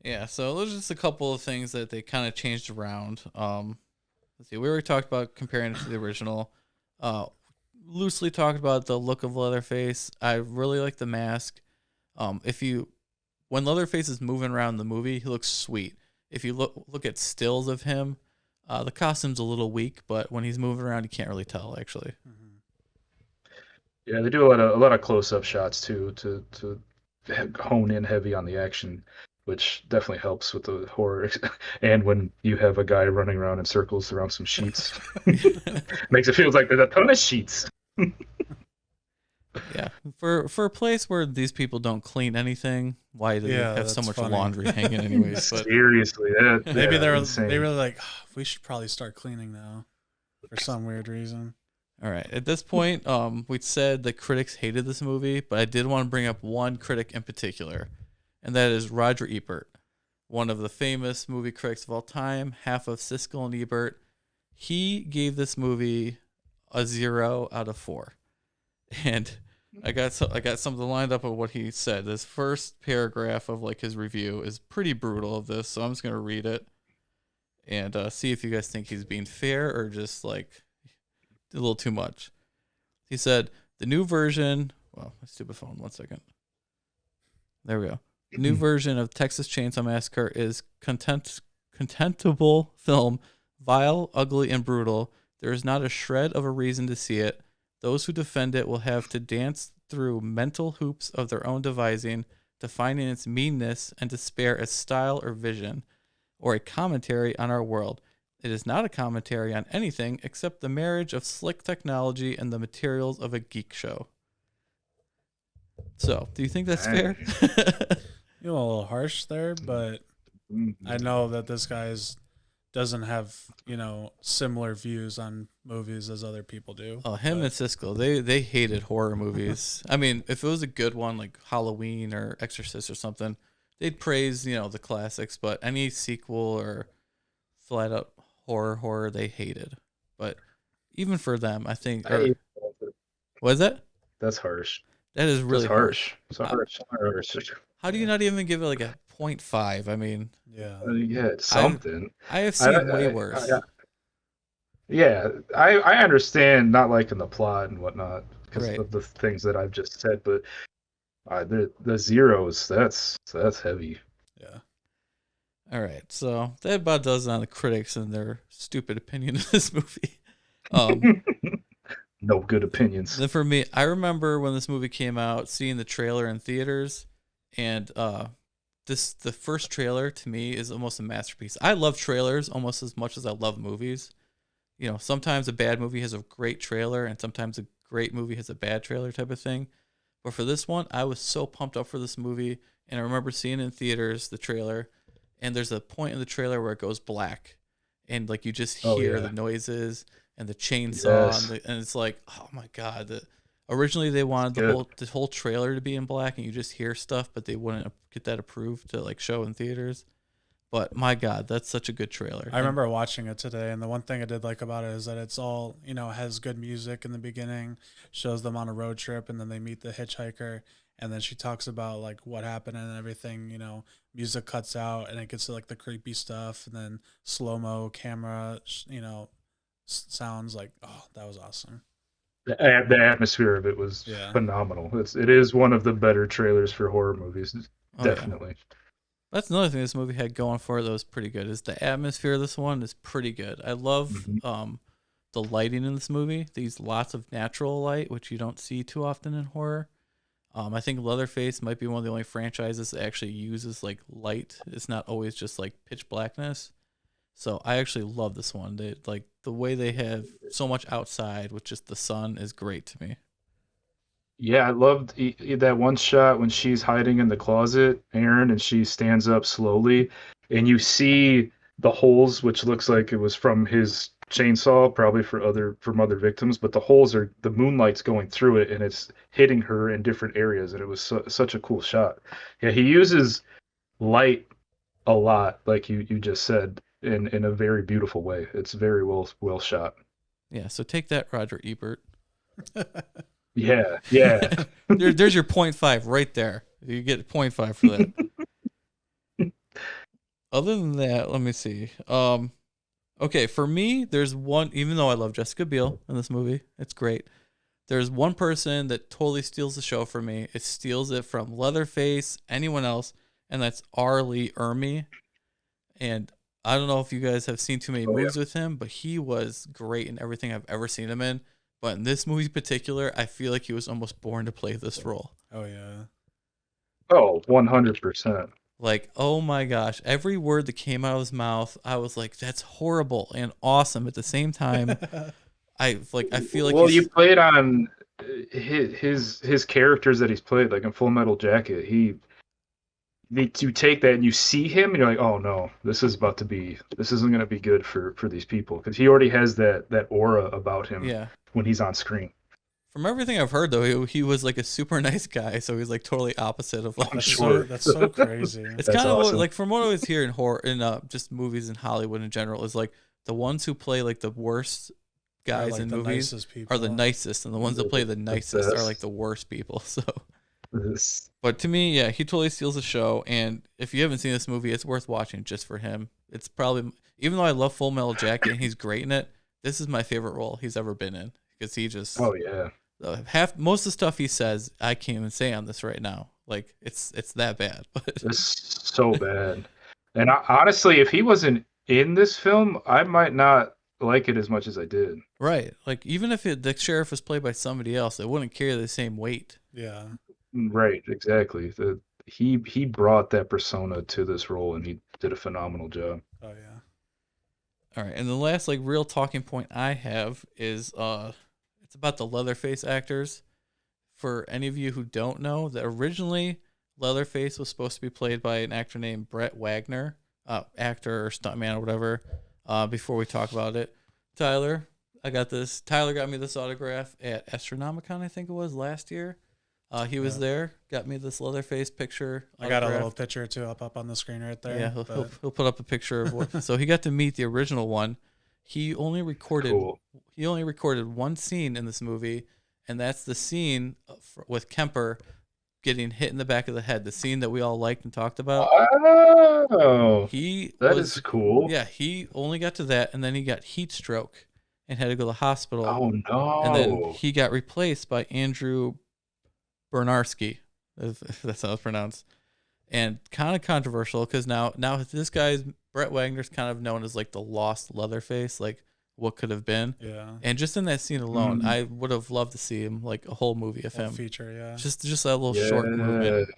Yeah, so there's just a couple of things that they kind of changed around. Let's see, we already talked about comparing it to the original. Loosely talked about the look of Leatherface. I really like the mask. When Leatherface is moving around the movie, he looks sweet. If you look at stills of him, the costume's a little weak, but when he's moving around, you can't really tell, actually. Mm-hmm. Yeah, they do a lot of close-up shots too to hone in heavy on the action. which definitely helps with the horror. And when you have a guy running around in circles around some sheets, makes it feel like there's a ton of sheets. Yeah, for a place where these people don't clean anything, why do they Yeah, have so that's much funny. laundry hanging anyways? But Seriously, Maybe they insane. were like, "Oh, we should probably start cleaning now, for some weird reason. all right, at this point, we said the critics hated this movie, but I did want to bring up one critic in particular, and that is Roger Ebert, one of the famous movie critics of all time, half of Siskel and Ebert. He gave this movie a 0 out of 4, and I got something lined up of what he said. This first paragraph of like his review is pretty brutal of this, so I'm just gonna read it and see if you guys think he's being fair or just like a little too much. He said the new version. Well, my stupid phone. 1 second. There we go. The new version of Texas Chainsaw Massacre is contemptible film, vile, ugly, and brutal. There is not a shred of a reason to see it. Those who defend it will have to dance through mental hoops of their own devising to find in its meanness and despair a style or vision, or a commentary on our world. It is not a commentary on anything except the marriage of slick technology and the materials of a geek show. So, do you think that's fair? You know, a little harsh there, but I know that this doesn't have, you know, similar views on movies as other people do. Oh, him and Siskel, they hated horror movies. I mean, if it was a good one like Halloween or Exorcist or something, they'd praise, you know, the classics, but any sequel or flat out horror they hated. But even for them, I think what is that? That's harsh. That is really harsh. So harsh. How do you not even give it like a 0.5? I mean, Yeah. Yeah, it's something. I have seen way worse. I understand not liking the plot and whatnot because Right. of the things that I've just said, but the zeros, that's heavy. Yeah. All right, so that about does it on the critics and their stupid opinion of this movie. No good opinions. Then for me, I remember when this movie came out, seeing the trailer in theaters, and the first trailer to me is almost a masterpiece. I love trailers almost as much as I love movies. You know, sometimes a bad movie has a great trailer, and sometimes a great movie has a bad trailer type of thing. But for this one, I was so pumped up for this movie, and I remember seeing it in theaters, the trailer, and there's a point in the trailer where it goes black, and like you just hear the noises and the chainsaw, and it's like, oh my god! Originally, they wanted the whole trailer to be in black, and you just hear stuff, but they wouldn't get that approved to like show in theaters. But my god, that's such a good trailer. I remember watching it today, and the one thing I did like about it is that it's all, you know, has good music in the beginning, shows them on a road trip, and then they meet the hitchhiker, and then she talks about like what happened and everything. You know, music cuts out, and it gets to like the creepy stuff, and then slow-mo camera, you know, sounds like, oh, that was awesome. The atmosphere of it was phenomenal. It is one of the better trailers for horror movies, definitely. Yeah. That's another thing this movie had going for it that was pretty good. Is the atmosphere of this one is pretty good. I love the lighting in this movie. These lots of natural light, which you don't see too often in horror. I think Leatherface might be one of the only franchises that actually uses like light. It's not always just like pitch blackness. So I actually love this one. They like the way they have so much outside with just the sun is great to me. Yeah, I loved that one shot when she's hiding in the closet, Aaron, and she stands up slowly, and you see the holes, which looks like it was from his chainsaw, probably from other victims, but the holes are the moonlight's going through it, and it's hitting her in different areas, and it was such a cool shot. Yeah, he uses light a lot, like you just said, in a very beautiful way. It's very well shot. Yeah, so take that, Roger Ebert. Yeah. There's your 0.5 right there. You get 0.5 for that. Other than that, let me see. Okay, for me, there's one. Even though I love Jessica Biel in this movie, it's great. There's one person that totally steals the show for me. It steals it from Leatherface, anyone else, and that's Lee Ermey. And I don't know if you guys have seen too many movies with him, but he was great in everything I've ever seen him in. But in this movie in particular, I feel like he was almost born to play this role. Oh, yeah. Oh, 100%. Like, oh my gosh, every word that came out of his mouth, I was like, that's horrible and awesome at the same time. I feel like Well, he's you played on his characters that he's played, like in Full Metal Jacket. You take that and you see him, and you're like, oh no, this isn't gonna be good for these people, because he already has that aura about him yeah. when he's on screen. From everything I've heard though, he was like a super nice guy, so he's like totally opposite of like I'm sure. That's so crazy. it's That's kind of awesome. like from what I always hear in horror in just movies in Hollywood in general is like the ones who play like the worst guys like in the movies nicest people. are the nicest, and the ones that play the nicest are like the worst people. So, This- but to me, yeah, he totally steals the show. And if you haven't seen this movie, it's worth watching just for him. It's probably, even though I love Full Metal Jacket and he's great in it, this is my favorite role he's ever been in, because he just Oh yeah. most of the stuff he says I can't even say on this right now. Like it's that bad. But It's so bad. And honestly, if he wasn't in this film, I might not like it as much as I did. right, like even if the sheriff was played by somebody else, it wouldn't carry the same weight. Yeah. Right, exactly. He brought that persona to this role, and he did a phenomenal job. Oh yeah. All right, and the last like real talking point I have is it's about the Leatherface actors. For any of you who don't know, that originally Leatherface was supposed to be played by an actor named Brett Wagner, actor or stuntman or whatever. Before we talk about it, Tyler, I got this. Tyler got me this autograph at Astronomicon, I think it was last year. He was there, got me this Leatherface picture. I got a autograph. little picture too up on the screen right there. Yeah, he'll put up a picture of what. So he got to meet the original one. He only recorded Cool. one scene in this movie, and that's the scene with Kemper getting hit in the back of the head. The scene that we all liked and talked about. Oh, That is cool. Yeah, he only got to that, and then he got heat stroke and had to go to the hospital. Oh no. And then he got replaced by Andrew Bernarski, if that's how it's pronounced. And kind of controversial, because now this guy's Brett Wagner's kind of known as like the lost Leatherface, like what could have been. Yeah. And just in that scene alone, I would have loved to see him like a whole movie of him. Feature, yeah. Just that little short movement.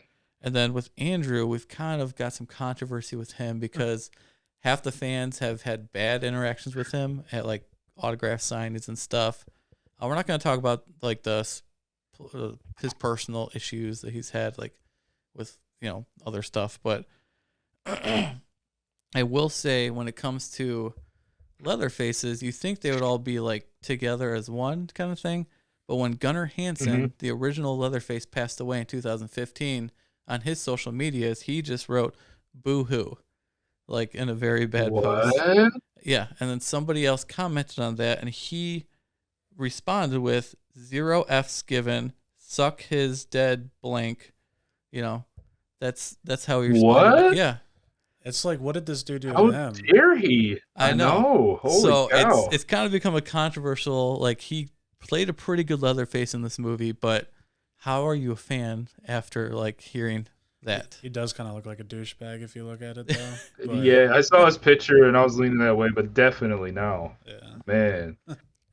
And then with Andrew, we've kind of got some controversy with him because half the fans have had bad interactions with him at like autograph signings and stuff. We're not going to talk about like his personal issues that he's had like with other stuff, but I will say when it comes to Leatherfaces, you think they would all be like together as one kind of thing, but when Gunnar Hansen, the original Leatherface, passed away in 2015, on his social medias he just wrote "boo-hoo," like in a very bad post. Yeah, and then somebody else commented on that, and he responded with 0 F's given, suck his dead blank. That's how he responded. What? Yeah. It's like, what did this dude do How to him? dare he? I know. Holy cow. It's kind of become a controversial. Like he played a pretty good Leatherface in this movie, but how are you a fan after like hearing that? He does kind of look like a douchebag if you look at it, though. But, Yeah, I saw his picture and I was leaning that way, but definitely now. Yeah. Man,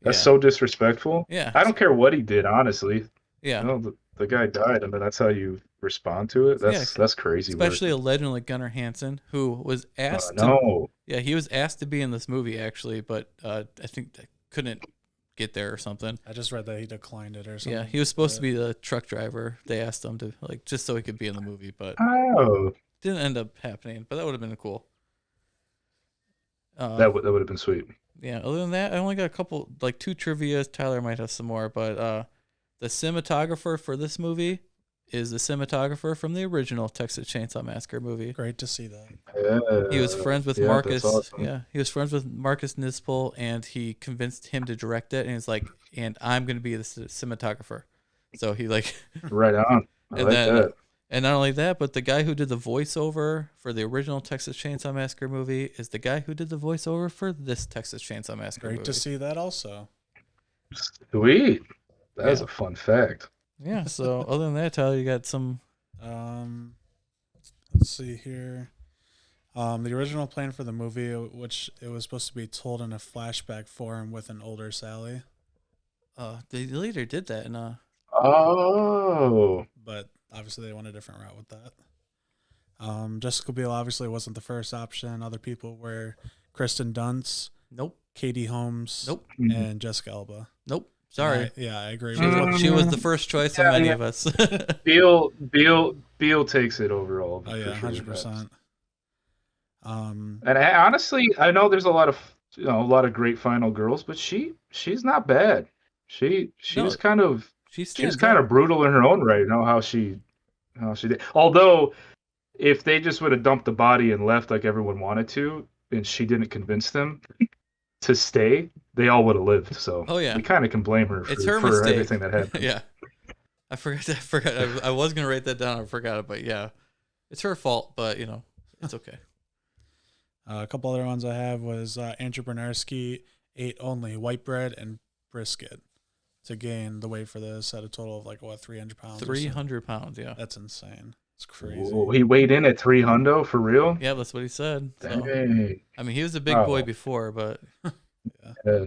that's so disrespectful. Yeah. I don't care what he did, honestly. Yeah. The guy died, and then that's how you respond to it. That's crazy. Especially a legend like Gunnar Hansen, who was asked. He was asked to be in this movie actually, but I think they couldn't get there or something. I just read that he declined it or something. Yeah, he was supposed to be the truck driver. They asked him to like just so he could be in the movie, but didn't end up happening. But that would have been cool. That would have been sweet. Yeah. Other than that, I only got a couple, like 2 trivias. Tyler might have some more, but the cinematographer for this movie is the cinematographer from the original Texas Chainsaw Massacre movie. Great to see that. He was friends with Marcus. Awesome. Yeah, he was friends with Marcus Nispel, and he convinced him to direct it. And he's like, "And I'm going to be the cinematographer." So he like right on. I like that. And not only that, but the guy who did the voiceover for the original Texas Chainsaw Massacre movie is the guy who did the voiceover for this Texas Chainsaw Massacre movie. Great to see that also. Sweet. That is a fun fact. Yeah, so other than that, Tyler, you got some... Let's see here. The original plan for the movie, which it was supposed to be told in a flashback form with an older Sally. They later did that in Oh. But obviously they went a different route with that. Jessica Biel obviously wasn't the first option. Other people were Kristen Dunst, Nope. Katie Holmes, Nope. and Jessica Alba. Nope. And Sorry. I agree She with was, you. she was the first choice of many of us. Beal takes it over all of them. Oh yeah, for sure. 100%. And honestly, I know there's a lot of a lot of great final girls, but she's not bad. She No, was kind of she she was stands kind out. of brutal in her own right. You know how she did. Although if they just would have dumped the body and left like everyone wanted to, and she didn't convince them to stay, they all would have lived. So Oh yeah, we kind of can blame her it's her for mistake. everything that happened. Yeah, I forgot. I forgot. I was gonna write that down. I forgot it, but yeah, it's her fault. But it's okay. A couple other ones I have was Andrew Bernarski ate only white bread and brisket to gain the weight for this at a total of 300 pounds. 300 pounds. Yeah. That's insane. It's crazy. Whoa, he weighed in at 300 for real. Yeah, that's what he said. So, Dang. I mean, he was a big boy before, but Yeah.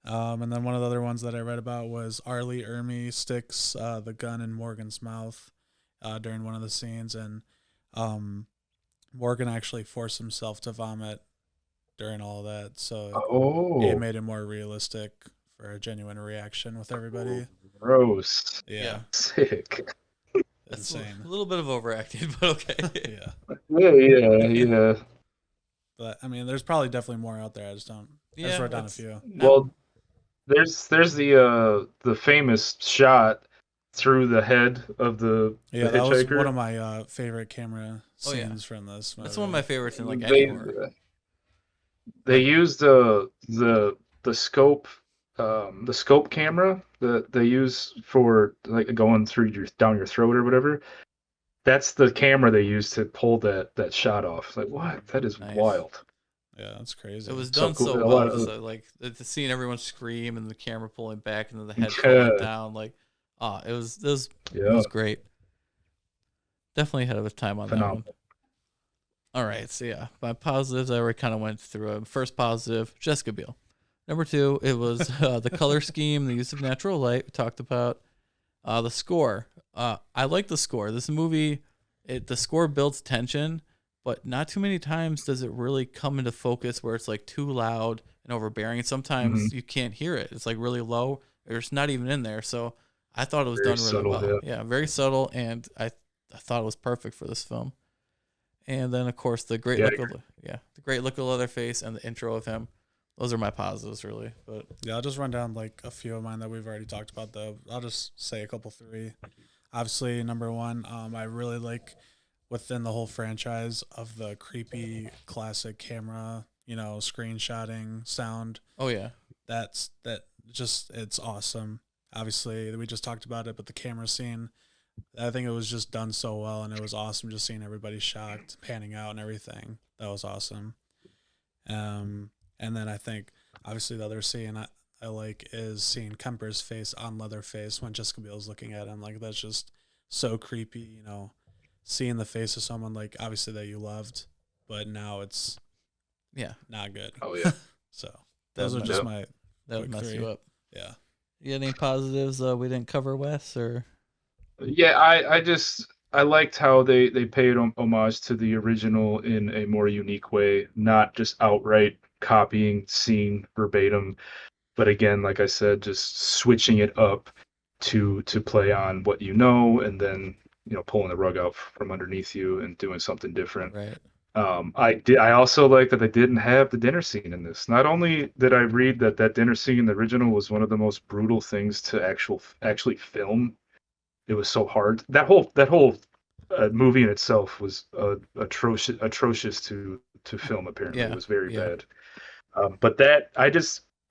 And then one of the other ones that I read about was Arlie Ermey sticks the gun in Morgan's mouth during one of the scenes, and Morgan actually forced himself to vomit during all of that, so it made it more realistic for a genuine reaction with everybody. Gross. Yeah. Sick. that's Insane. a little bit of overacting, but okay. Yeah. Yeah. But I mean, there's probably definitely more out there. I just wrote down a few. Well, there's the famous shot through the head of the that hitchhiker. was one of my favorite camera Oh, yeah. scenes from this movie. That's one of my favorites in like They- any horror. They used the scope the scope camera that they use for like going through down your throat or whatever. That's the camera they used to pull that shot off. Like what? That is Nice. wild. Yeah, that's crazy. It was So done cool. so A well. lot of- So, like the seeing everyone scream and the camera pulling back and then the head Yeah. falling down. Like, it was great. Definitely ahead of its time on that one. Phenomenal. All right, so yeah, my positives I already kind of went through them. First positive, Jessica Biel. Number 2, it was the color scheme, the use of natural light. We talked about the score. I like the score. This movie, the score builds tension, but not too many times does it really come into focus where it's like too loud and overbearing. Sometimes you can't hear it. It's like really low, or it's not even in there. So I thought it was Very done really subtle, well. Yeah, very subtle, and I thought it was perfect for this film. And then of course the great look of Leatherface and the intro of him. Those are my positives, really. But yeah, I'll just run down like a few of mine that we've already talked about. Though I'll just say a couple, 3. Obviously, number 1, I really like within the whole franchise of the creepy classic camera, screenshotting sound. oh yeah, It's awesome. Obviously, we just talked about it, but the camera scene, I think it was just done so well, and it was awesome just seeing everybody shocked, panning out, and everything. That was awesome. And then I think obviously the other scene I like is seeing Kemper's face on Leatherface when Jessica Biel's looking at him. Like that's just so creepy, seeing the face of someone like obviously that you loved, but now it's not good. Oh yeah. So those are just my that would quick mess 3. you up. Yeah. You got any positives we didn't cover, Wes? Or Yeah, I liked how they paid homage to the original in a more unique way, not just outright copying scene verbatim, but again, like I said, just switching it up to play on what and then pulling the rug out from underneath you and doing something different. right? I also like that they didn't have the dinner scene in this. Not only did I read that dinner scene in the original was one of the most brutal things to actually film. It was so hard. That whole movie in itself was atrocious to film. Apparently, it was very bad. But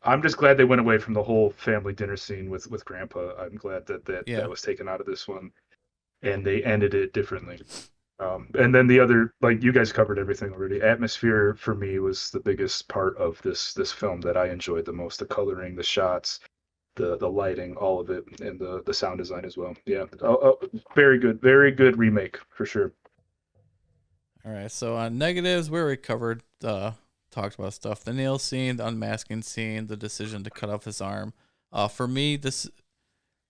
I'm just glad they went away from the whole family dinner scene with Grandpa. I'm glad that was taken out of this one, and they ended it differently. And then the other, like you guys covered everything already. Atmosphere for me was the biggest part of this film that I enjoyed the most. The coloring, the shots, the lighting, all of it, and the sound design as well. Yeah, very good remake for sure. All right. So on negatives, we already covered, talked about stuff. The nail scene, the unmasking scene, the decision to cut off his arm. For me,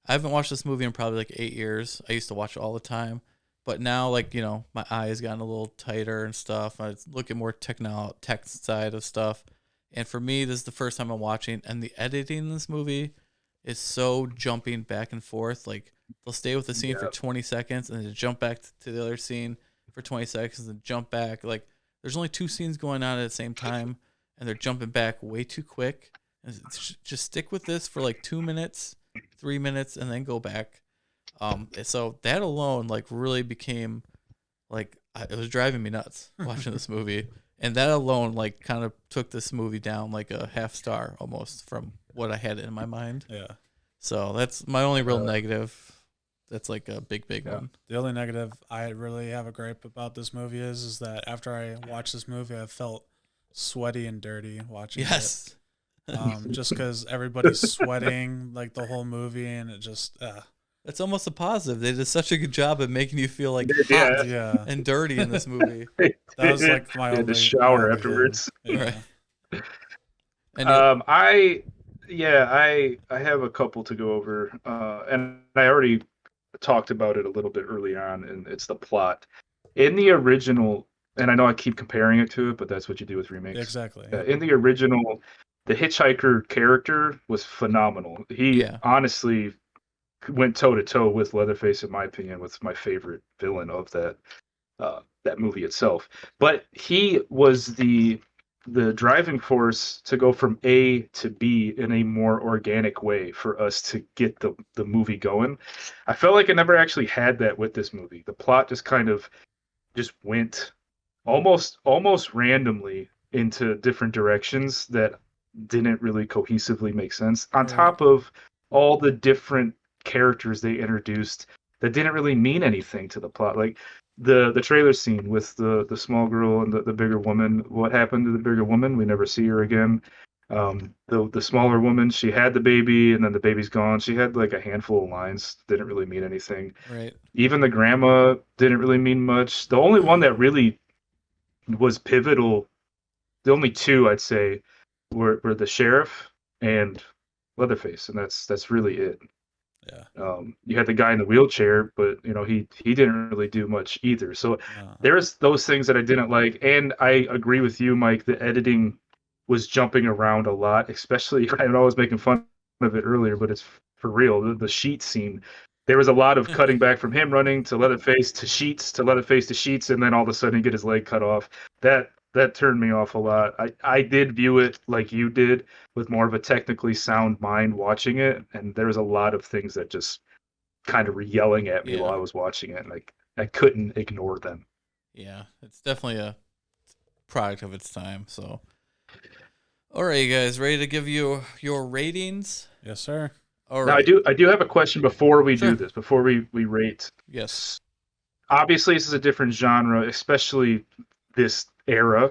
I haven't watched this movie in probably like 8 years. I used to watch it all the time. But now, like, my eyes gotten a little tighter and stuff. I look at more tech side of stuff. And for me, this is the first time I'm watching, and the editing in this movie is so jumping back and forth. Like, they'll stay with the scene for 20 seconds and then jump back to the other scene for 20 seconds and jump back. Like, there's only two scenes going on at the same time, and they're jumping back way too quick. And just stick with this for like 2 minutes, 3 minutes, and then go back. So that alone, like, really became like it was driving me nuts watching this movie, and that alone, like, kind of took this movie down like a half star almost from what I had in my mind. Yeah. So that's my only real negative. That's like a big one. The only negative I really have a gripe about this movie is that after I watched this movie, I felt sweaty and dirty watching Yes. it. Just because everybody's sweating like the whole movie, and it just. That's almost a positive. They did such a good job at making you feel like hot and dirty in this movie. That was like my only. The shower afterwards. Yeah. Right. And I have a couple to go over, and I already talked about it a little bit early on, and it's the plot. In the original, and I know I keep comparing it to it, but that's what you do with remakes. Exactly. In the original, the hitchhiker character was phenomenal. He honestly went toe to toe with Leatherface, in my opinion, with my favorite villain of that movie itself. But he was the driving force to go from A to B in a more organic way for us to get the movie going. I felt like I never actually had that with this movie. The plot just kind of just went almost randomly into different directions that didn't really cohesively make sense. On top of all the different characters they introduced that didn't really mean anything to the plot, like the trailer scene with the small girl and the bigger woman. What happened to the bigger woman? We never see her again. The smaller woman, she had the baby and then the baby's gone. She had like a handful of lines, didn't really mean anything. Right. Even the grandma didn't really mean much. The only one that really was pivotal, the only two I'd say were the sheriff and Leatherface, and that's really it. Yeah. You had the guy in the wheelchair, but he didn't really do much either. So there's those things that I didn't like, and I agree with you, Mike. The editing was jumping around a lot, especially I know I was making fun of it earlier, but it's for real. The sheet scene, there was a lot of cutting back from him running to Leatherface to sheets to Leatherface to sheets, and then all of a sudden he get his leg cut off. That turned me off a lot. I did view it like you did, with more of a technically sound mind watching it, and there was a lot of things that just kind of were yelling at me while I was watching it, and I couldn't ignore them. Yeah, it's definitely a product of its time. So, all right, you guys, ready to give you your ratings? Yes, sir. All right. Now, I do have a question before we do this, before we rate. Yes. Obviously, this is a different genre, especially this era.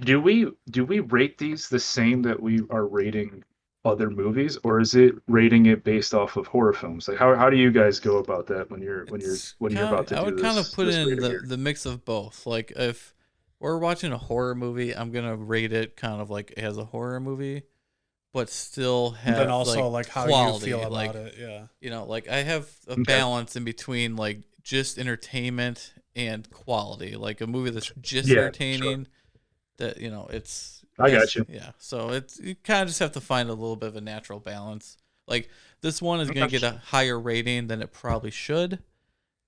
Do we rate these the same that we are rating other movies, or is it rating it based off of horror films? Like how do you guys go about that when you're about to do this? I would kind of put in the mix of both. Like if we're watching a horror movie, I'm gonna rate it kind of like as a horror movie, but still have and also like how quality, you feel about it. Yeah. Like I have a balance in between like just entertainment and quality. Like a movie that's just entertaining, that it's. I got you. Yeah, so you kind of just have to find a little bit of a natural balance. Like this one is gonna get a higher rating than it probably should,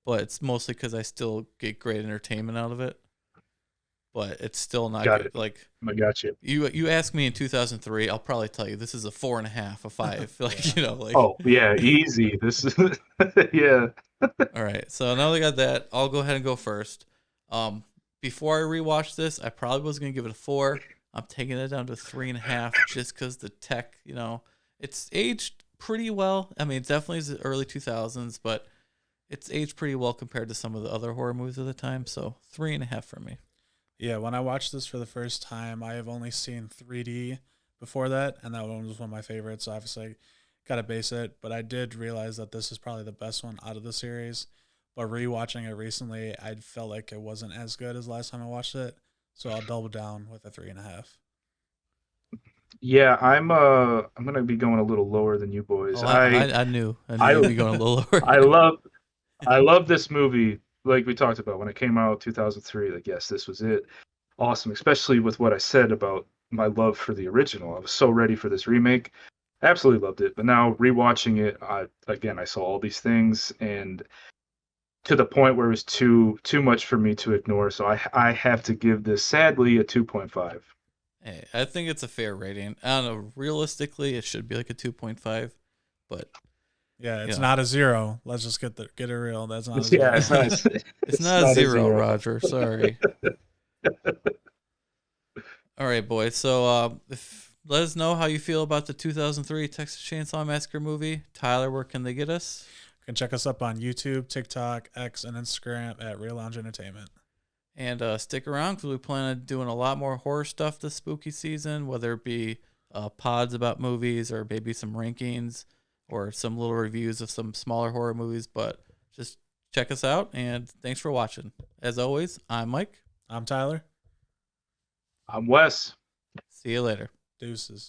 but it's mostly because I still get great entertainment out of it. But it's still not good. Like I got you. You ask me in 2003, I'll probably tell you this is a 4.5, a 5. Like like. Oh yeah, easy. This is yeah. All right, so now they got that. I'll go ahead and go first. Before I rewatch this, I probably was gonna give it a 4. I'm taking it down to 3.5 just because the tech, it's aged pretty well. I mean, it definitely is the early 2000s, but it's aged pretty well compared to some of the other horror movies of the time. So 3.5 for me. Yeah, when I watched this for the first time, I have only seen 3D before that, and that one was one of my favorites. So obviously, gotta base it. But I did realize that this is probably the best one out of the series. But rewatching it recently, I felt like it wasn't as good as last time I watched it. So I'll double down with a 3.5. Yeah, I'm gonna be going a little lower than you boys. I knew you'd be going a little lower. I love this movie like we talked about when it came out 2003, like yes, this was it. Awesome, especially with what I said about my love for the original. I was so ready for this remake. Absolutely loved it. But now rewatching it, I saw all these things and to the point where it was too much for me to ignore. So I have to give this sadly a 2.5. Hey, I think it's a fair rating. I don't know. Realistically, it should be like a 2.5, but Yeah, it's not a 0. Let's just get it real. That's not a 0. Yeah, it's not. it's not a zero, Roger. Sorry. All right, boys. So let us know how you feel about the 2003 Texas Chainsaw Massacre movie. Tyler, where can they get us? You can check us up on YouTube, TikTok, X, and Instagram at Real Lounge Entertainment. And stick around because we plan on doing a lot more horror stuff this spooky season, whether it be pods about movies or maybe some rankings or some little reviews of some smaller horror movies. But just check us out, and thanks for watching. As always, I'm Mike. I'm Tyler. I'm Wes. See you later. Deuces.